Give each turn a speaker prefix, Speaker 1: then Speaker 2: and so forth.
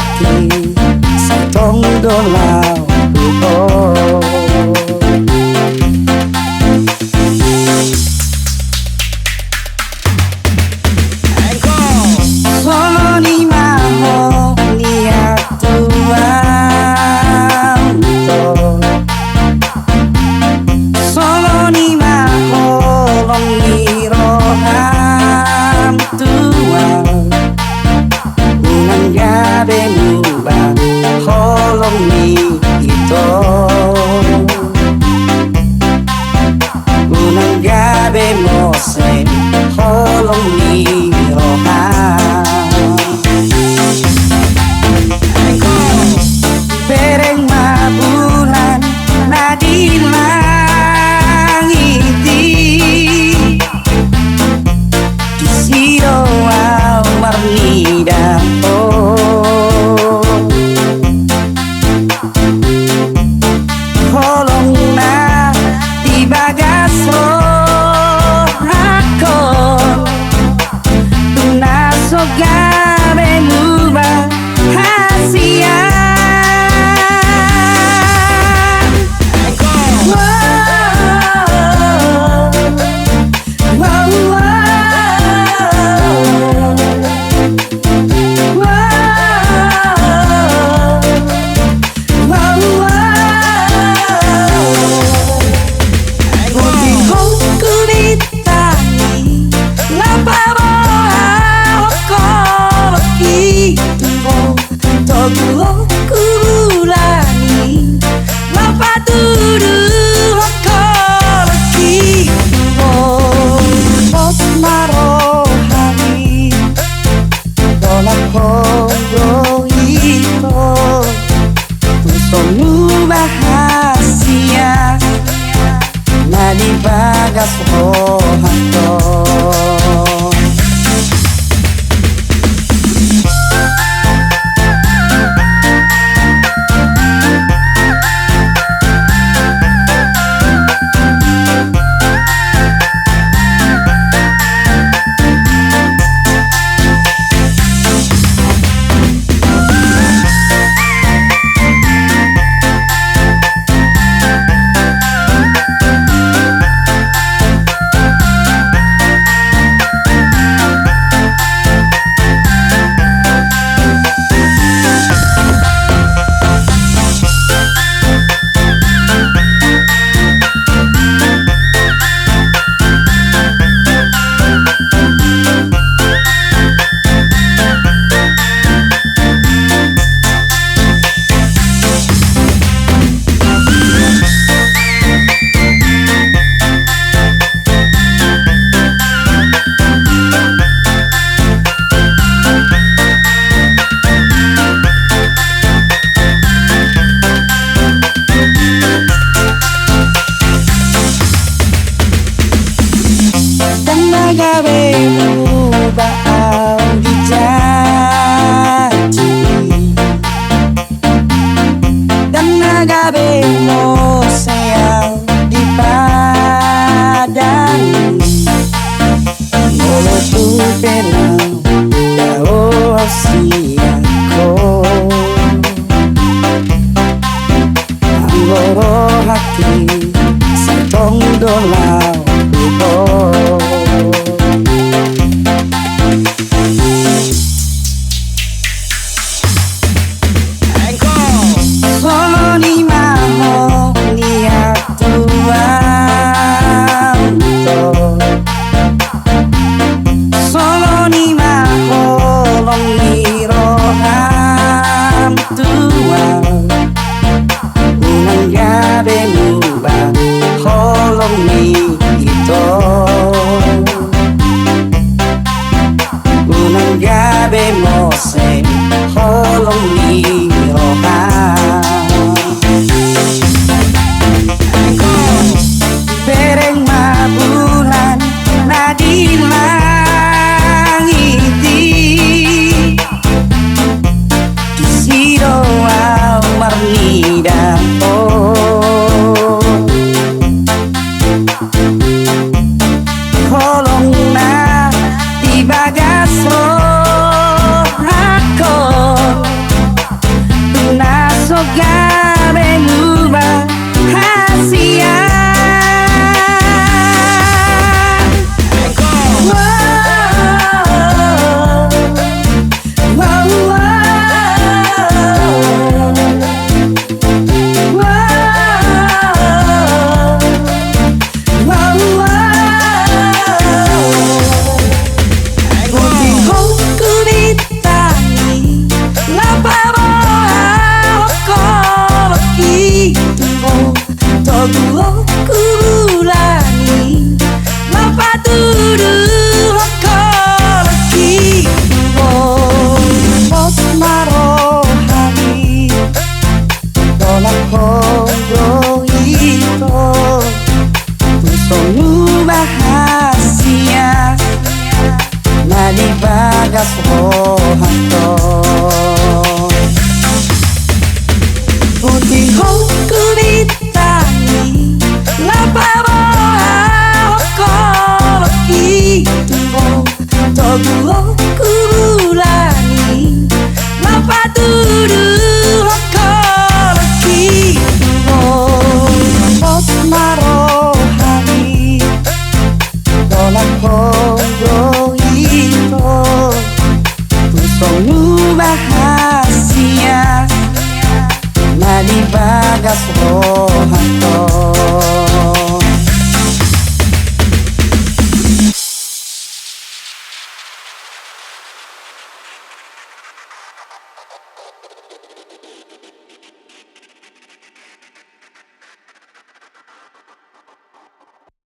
Speaker 1: hati setong dolau solo ni maho ni atuan solo ni maho long ni roham tuan unang gabi muba holong ni ito unang gabi mo sen holong ni roham bereng mabulan na di langiti kisiro au marnida holong na di bagas hakon tunaso gabe muba hasia di bagas rohanto gabe mubah dijanji dan gabe mo sayang dipadani molo tu pelang dao siangko anggoro hati setong dolau solo ni maho ni atuan solo ni maho long ni roham tuan unang gabe muba holong ni ito unang gabe mo sen holong ni roham bereng mabulan na di langiti kisiro au marnida holong na di bagas hakon bagas rohanto putih kulitani lapabo hokoloki togu kulani lapaturu hokoloki Osmarohani Dolan Hongro Ito Pusongmu bahagia Nadi bagas roh